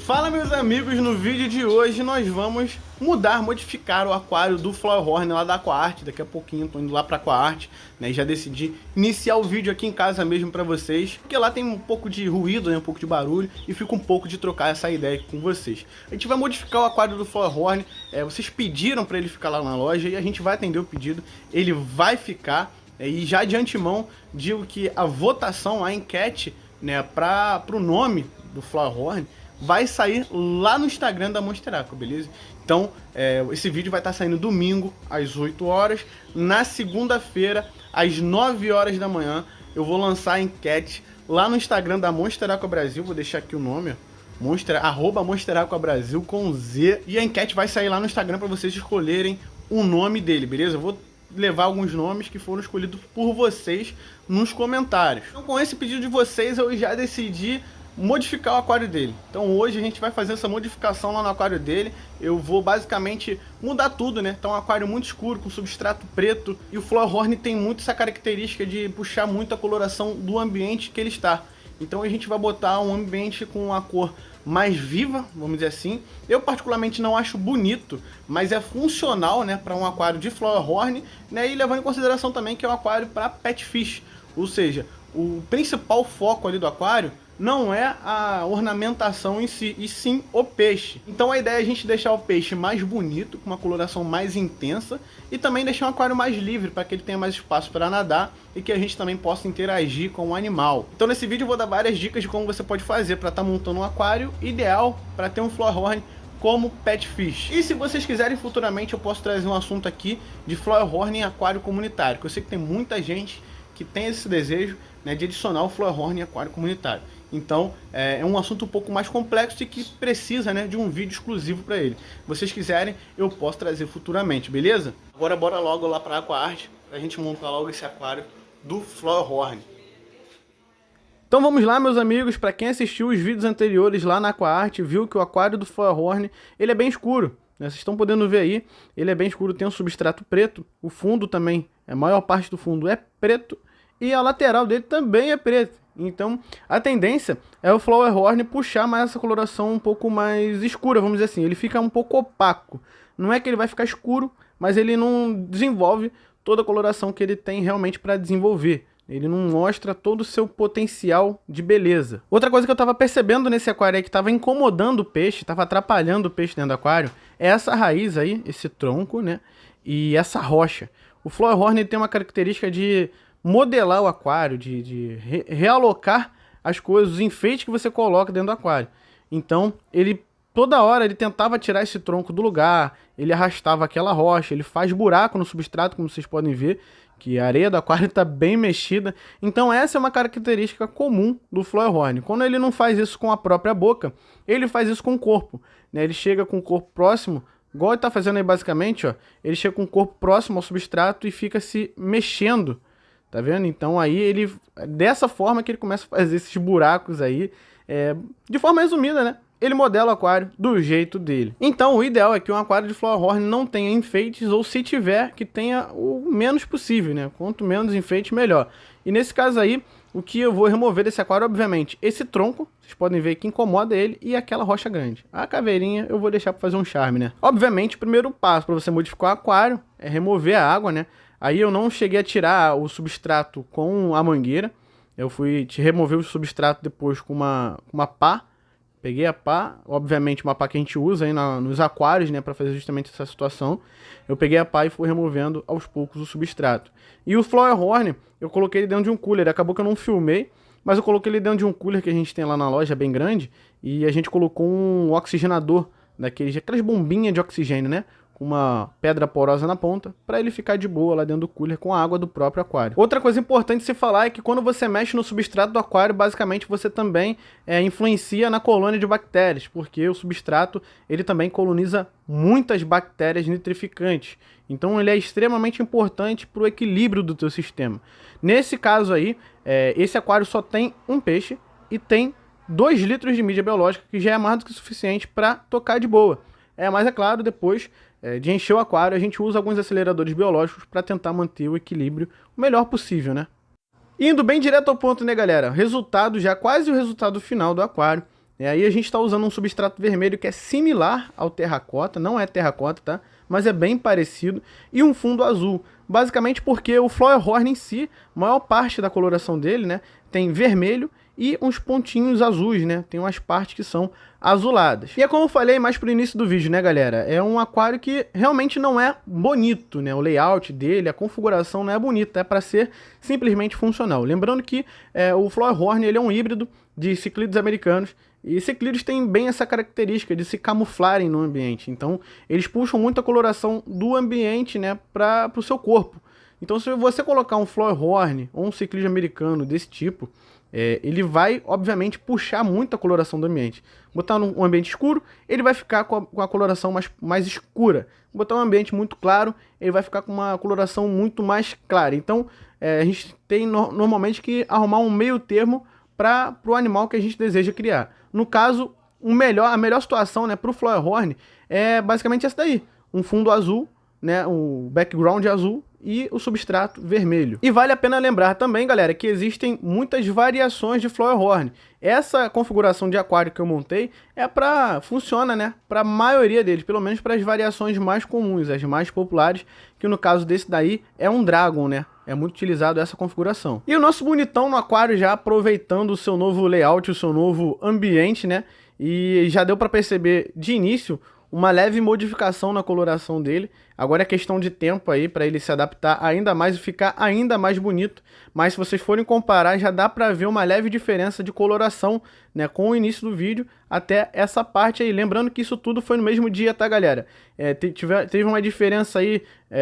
Fala, meus amigos, no vídeo de hoje nós vamos modificar o aquário do Flowerhorn lá da Aquart. Daqui a pouquinho tô indo lá pra Aquart, né, já decidi iniciar o vídeo aqui em casa mesmo pra vocês, porque lá tem um pouco de ruído, né, um pouco de barulho, e fica um pouco de trocar essa ideia aqui com vocês. A gente vai modificar o aquário do Flowerhorn, vocês pediram pra ele ficar lá na loja e a gente vai atender o pedido, ele vai ficar, e já de antemão digo que a votação, a enquete, né, pro nome do Flowerhorn vai sair lá no Instagram da Monster Aqua, beleza? Então, esse vídeo vai estar saindo domingo, às 8 horas. Na segunda-feira, às 9 horas da manhã, eu vou lançar a enquete lá no Instagram da Monster Aqua Brasil. Vou deixar aqui o nome, ó. @Monster Aqua Brasil com Z. E a enquete vai sair lá no Instagram para vocês escolherem o nome dele, beleza? Eu vou levar alguns nomes que foram escolhidos por vocês nos comentários. Então, com esse pedido de vocês, eu já decidi modificar o aquário dele. Então hoje a gente vai fazer essa modificação lá no aquário dele. Eu vou basicamente mudar tudo, né? Então um aquário muito escuro, com substrato preto. E o Flowerhorn tem muito essa característica de puxar muito a coloração do ambiente que ele está. Então a gente vai botar um ambiente com uma cor mais viva, vamos dizer assim. Eu particularmente não acho bonito, mas é funcional, né, para um aquário de Flowerhorn, né? E levando em consideração também que é um aquário para pet fish. Ou seja, o principal foco ali do aquário não é a ornamentação em si, e sim o peixe. Então a ideia é a gente deixar o peixe mais bonito, com uma coloração mais intensa, e também deixar um aquário mais livre, para que ele tenha mais espaço para nadar e que a gente também possa interagir com o animal. Então nesse vídeo eu vou dar várias dicas de como você pode fazer para estar montando um aquário ideal para ter um Flowerhorn como pet fish. E se vocês quiserem futuramente eu posso trazer um assunto aqui de Flowerhorn em aquário comunitário, porque eu sei que tem muita gente que tem esse desejo, né, de adicionar o Flowerhorn em aquário comunitário. Então é um assunto um pouco mais complexo e que precisa, né, de um vídeo exclusivo para ele. Se vocês quiserem, eu posso trazer futuramente, beleza? Agora bora logo lá para a Aquart, para a gente montar logo esse aquário do Flowerhorn. Então vamos lá, meus amigos. Para quem assistiu os vídeos anteriores lá na Aquart, viu que o aquário do Flowerhorn ele é bem escuro, né? Vocês estão podendo ver aí, ele é bem escuro, tem um substrato preto, o fundo também, a maior parte do fundo é preto, e a lateral dele também é preto. Então a tendência é o Flowerhorn puxar mais essa coloração um pouco mais escura, vamos dizer assim. Ele fica um pouco opaco. Não é que ele vai ficar escuro, mas ele não desenvolve toda a coloração que ele tem realmente para desenvolver. Ele não mostra todo o seu potencial de beleza. Outra coisa que eu estava percebendo nesse aquário aí, que estava incomodando o peixe, estava atrapalhando o peixe dentro do aquário, é essa raiz aí, esse tronco, né? E essa rocha. O Flowerhorn tem uma característica de modelar o aquário, de realocar as coisas, os enfeites que você coloca dentro do aquário. Então, ele toda hora ele tentava tirar esse tronco do lugar, ele arrastava aquela rocha, ele faz buraco no substrato, como vocês podem ver, que a areia do aquário está bem mexida. Então essa é uma característica comum do Flowerhorn. Quando ele não faz isso com a própria boca, ele faz isso com o corpo, né? Ele chega com o corpo próximo, igual ele está fazendo aí basicamente, ó. Ele chega com o corpo próximo ao substrato e fica se mexendo. Tá vendo? Então aí ele, dessa forma que ele começa a fazer esses buracos aí, de forma resumida, né? Ele modela o aquário do jeito dele. Então o ideal é que um aquário de Flowerhorn não tenha enfeites, ou se tiver, que tenha o menos possível, né? Quanto menos enfeite, melhor. E nesse caso aí, o que eu vou remover desse aquário, obviamente, esse tronco, vocês podem ver que incomoda ele, e aquela rocha grande. A caveirinha eu vou deixar para fazer um charme, né? Obviamente, o primeiro passo para você modificar o aquário é remover a água, né? Aí eu não cheguei a tirar o substrato com a mangueira. Eu fui remover o substrato depois com uma pá. Peguei a pá, obviamente uma pá que a gente usa aí nos aquários, né, para fazer justamente essa situação. Eu peguei a pá e fui removendo aos poucos o substrato. E o Flowerhorn, eu coloquei ele dentro de um cooler. Acabou que eu não filmei, mas eu coloquei ele dentro de um cooler que a gente tem lá na loja, bem grande. E a gente colocou um oxigenador, aquelas bombinhas de oxigênio, né? Uma pedra porosa na ponta, para ele ficar de boa lá dentro do cooler com a água do próprio aquário. Outra coisa importante se falar é que quando você mexe no substrato do aquário, basicamente você também influencia na colônia de bactérias, porque o substrato ele também coloniza muitas bactérias nitrificantes. Então ele é extremamente importante para o equilíbrio do teu sistema. Nesse caso aí, esse aquário só tem um peixe e tem 2 litros de mídia biológica, que já é mais do que suficiente para tocar de boa. Mas é claro, depois de encher o aquário, a gente usa alguns aceleradores biológicos para tentar manter o equilíbrio o melhor possível, né? Indo bem direto ao ponto, né, galera? Resultado, já quase o resultado final do aquário. E aí a gente está usando um substrato vermelho que é similar ao terracota, não é terracota, tá? Mas é bem parecido, e um fundo azul. Basicamente porque o Flowerhorn em si, a maior parte da coloração dele, né, tem vermelho e uns pontinhos azuis, né? Tem umas partes que são azuladas. E é como eu falei mais pro início do vídeo, né, galera? É um aquário que realmente não é bonito, né? O layout dele, a configuração não é bonita, é para ser simplesmente funcional. Lembrando que o Flowerhorn, ele é um híbrido de ciclídeos americanos, e ciclídeos têm bem essa característica de se camuflarem no ambiente. Então, eles puxam muito a coloração do ambiente, né, para o seu corpo. Então, se você colocar um Flowerhorn ou um ciclídeo americano desse tipo, ele vai, obviamente, puxar muito a coloração do ambiente. Botar num ambiente escuro, ele vai ficar com a coloração mais escura. Botar um ambiente muito claro, ele vai ficar com uma coloração muito mais clara. Então, a gente tem normalmente que arrumar um meio termo para o animal que a gente deseja criar. No caso, a melhor situação, né, para o Flowerhorn é basicamente essa daí. Um fundo azul, né, o background azul e o substrato vermelho. E vale a pena lembrar também, galera, que existem muitas variações de Flowerhorn. Essa configuração de aquário que eu montei funciona, né, para a maioria deles, pelo menos para as variações mais comuns, as mais populares, que no caso desse daí é um Dragon, né? É muito utilizado essa configuração. E o nosso bonitão no aquário já aproveitando o seu novo layout, o seu novo ambiente, né? E já deu para perceber de início uma leve modificação na coloração dele. Agora é questão de tempo aí para ele se adaptar ainda mais e ficar ainda mais bonito. Mas se vocês forem comparar, já dá para ver uma leve diferença de coloração, né, com o início do vídeo até essa parte aí. Lembrando que isso tudo foi no mesmo dia, tá, galera? Teve uma diferença aí,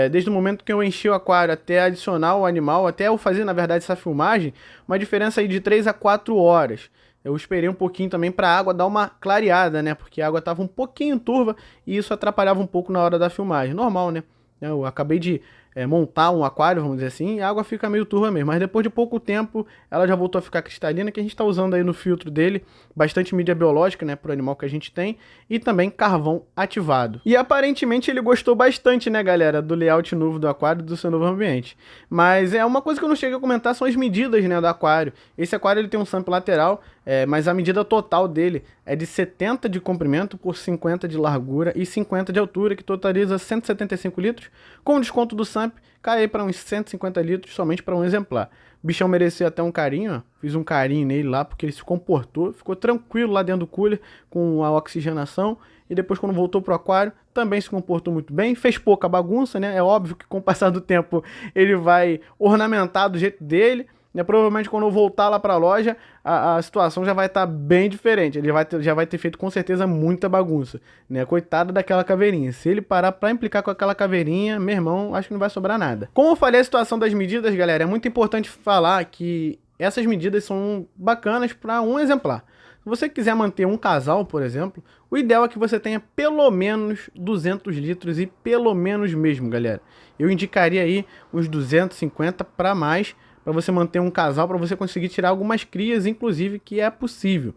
desde o momento que eu enchi o aquário até adicionar o animal, até eu fazer, na verdade, essa filmagem, uma diferença aí de 3 a 4 horas. Eu esperei um pouquinho também para a água dar uma clareada, né? Porque a água estava um pouquinho turva e isso atrapalhava um pouco na hora da filmagem. Normal, né? Eu acabei de montar um aquário, vamos dizer assim, e a água fica meio turva mesmo. Mas depois de pouco tempo, ela já voltou a ficar cristalina, que a gente está usando aí no filtro dele bastante mídia biológica, né, para o animal que a gente tem, e também carvão ativado. E aparentemente ele gostou bastante, né, galera, do layout novo do aquário, do seu novo ambiente. Mas uma coisa que eu não cheguei a comentar são as medidas, né, do aquário. Esse aquário ele tem um sump lateral, mas a medida total dele é de 70 de comprimento por 50 de largura e 50 de altura, que totaliza 175 litros. Com desconto do sump, cai para uns 150 litros somente para um exemplar. O bichão merecia até um carinho, ó. Fiz um carinho nele lá porque ele se comportou, ficou tranquilo lá dentro do cooler com a oxigenação. E depois, quando voltou pro aquário, também se comportou muito bem. Fez pouca bagunça, né? É óbvio que com o passar do tempo ele vai ornamentar do jeito dele. Provavelmente quando eu voltar lá para a loja, a situação já vai estar bem diferente. Ele já vai ter feito com certeza muita bagunça, né? Coitado daquela caveirinha. Se ele parar para implicar com aquela caveirinha, meu irmão, acho que não vai sobrar nada. Como eu falei a situação das medidas, galera, é muito importante falar que essas medidas são bacanas para um exemplar. Se você quiser manter um casal, por exemplo, o ideal é que você tenha pelo menos 200 litros e pelo menos mesmo, galera. Eu indicaria aí uns 250 para mais, para você manter um casal, para você conseguir tirar algumas crias, inclusive, que é possível.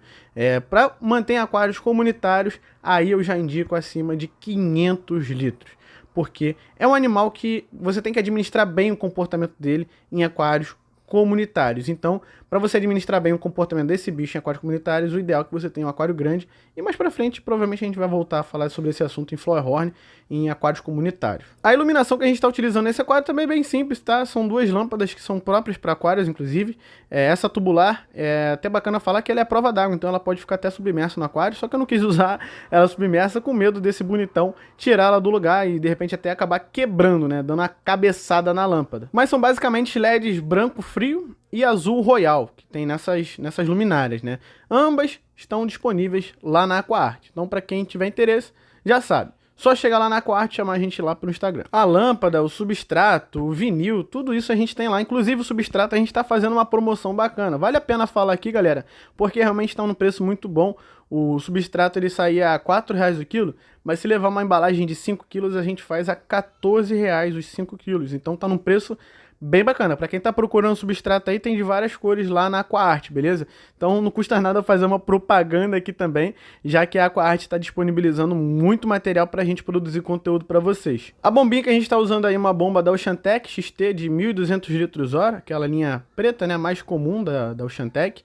Para manter aquários comunitários, aí eu já indico acima de 500 litros. Porque é um animal que você tem que administrar bem o comportamento dele em aquários comunitários. Então, para você administrar bem o comportamento desse bicho em aquários comunitários, o ideal é que você tenha um aquário grande. E mais para frente, provavelmente a gente vai voltar a falar sobre esse assunto em Flowerhorn, em aquários comunitários. A iluminação que a gente está utilizando nesse aquário também é bem simples, tá? São duas lâmpadas que são próprias para aquários, inclusive. Essa tubular, é até bacana falar que ela é prova d'água, então ela pode ficar até submersa no aquário, só que eu não quis usar ela submersa com medo desse bonitão tirar ela do lugar e de repente até acabar quebrando, né? Dando uma cabeçada na lâmpada. Mas são basicamente LEDs branco frio e azul royal, que tem nessas luminárias, né? Ambas estão disponíveis lá na Aquart. Então, para quem tiver interesse, já sabe. Só chegar lá na Aquart e chamar a gente lá pelo Instagram. A lâmpada, o substrato, o vinil, tudo isso a gente tem lá. Inclusive o substrato a gente está fazendo uma promoção bacana. Vale a pena falar aqui, galera, porque realmente está num preço muito bom. O substrato ele saía a R$4 o quilo, mas se levar uma embalagem de 5 quilos, a gente faz a R$14 os 5 quilos. Então tá num preço bem bacana. Para quem tá procurando substrato aí, tem de várias cores lá na AquaArt, beleza? Então não custa nada fazer uma propaganda aqui também, já que a AquaArt está disponibilizando muito material para a gente produzir conteúdo para vocês. A bombinha que a gente está usando aí é uma bomba da Oceantec XT de 1.200 litros hora, aquela linha preta, né, mais comum da Oceantec.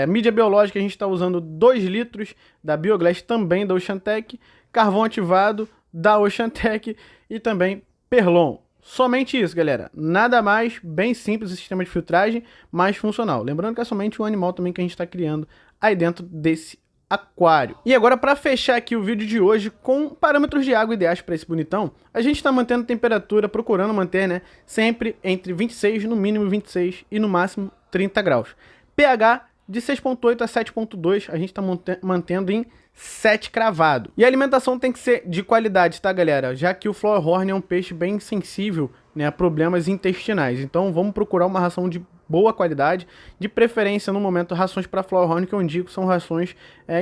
Mídia biológica a gente está usando 2 litros da Bioglass, também da Oceantec. Carvão ativado da Oceantec e também Perlon. Somente isso, galera. Nada mais, bem simples o sistema de filtragem, mas funcional. Lembrando que é somente um animal também que a gente está criando aí dentro desse aquário. E agora, para fechar aqui o vídeo de hoje com parâmetros de água ideais para esse bonitão, a gente está mantendo a temperatura, procurando manter, né, sempre entre 26, no mínimo 26 e no máximo 30 graus. pH de 6.8 a 7.2, a gente está mantendo em 7 cravado. E a alimentação tem que ser de qualidade, tá, galera? Já que o Flowerhorn é um peixe bem sensível, né, a problemas intestinais. Então vamos procurar uma ração de boa qualidade, de preferência no momento rações para Flowerhorn, que eu indico são rações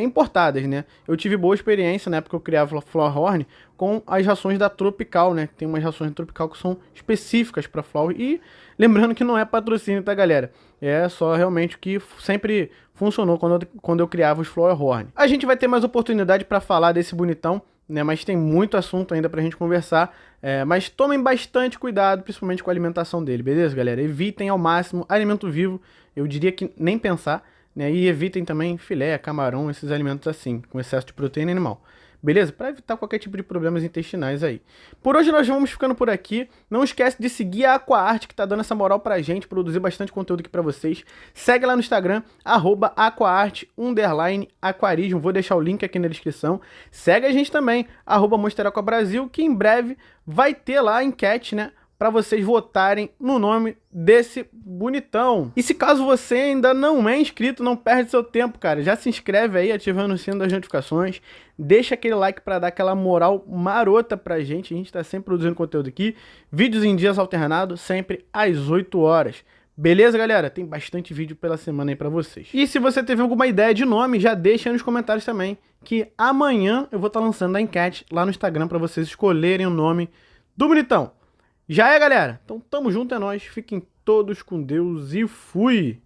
importadas, né? Eu tive boa experiência na época que eu criava Flowerhorn com as rações da Tropical, né? Tem umas rações da Tropical que são específicas para Flower, e lembrando que não é patrocínio, tá, galera? É só realmente o que sempre funcionou quando eu criava os Flowerhorn. A gente vai ter mais oportunidade para falar desse bonitão, né, mas tem muito assunto ainda pra gente conversar, mas tomem bastante cuidado, principalmente com a alimentação dele, beleza, galera? Evitem ao máximo alimento vivo, eu diria que nem pensar, né, e evitem também filé, camarão, esses alimentos assim, com excesso de proteína animal. Beleza? Para evitar qualquer tipo de problemas intestinais aí. Por hoje nós vamos ficando por aqui. Não esquece de seguir a AquaArt, que tá dando essa moral pra gente, produzir bastante conteúdo aqui pra vocês. Segue lá no Instagram, @AquaArt_aquarismo. Vou deixar o link aqui na descrição. Segue a gente também, @MonsterAquaBrasil, que em breve vai ter lá a enquete, né, para vocês votarem no nome desse bonitão. E se caso você ainda não é inscrito, não perde seu tempo, cara. Já se inscreve aí, ativando o sino das notificações. Deixa aquele like para dar aquela moral marota pra gente. A gente tá sempre produzindo conteúdo aqui. Vídeos em dias alternados, sempre às 8 horas. Beleza, galera? Tem bastante vídeo pela semana aí pra vocês. E se você teve alguma ideia de nome, já deixa aí nos comentários também, que amanhã eu vou estar lançando a enquete lá no Instagram para vocês escolherem o nome do bonitão. Já é, galera? Então tamo junto, é nóis. Fiquem todos com Deus e fui!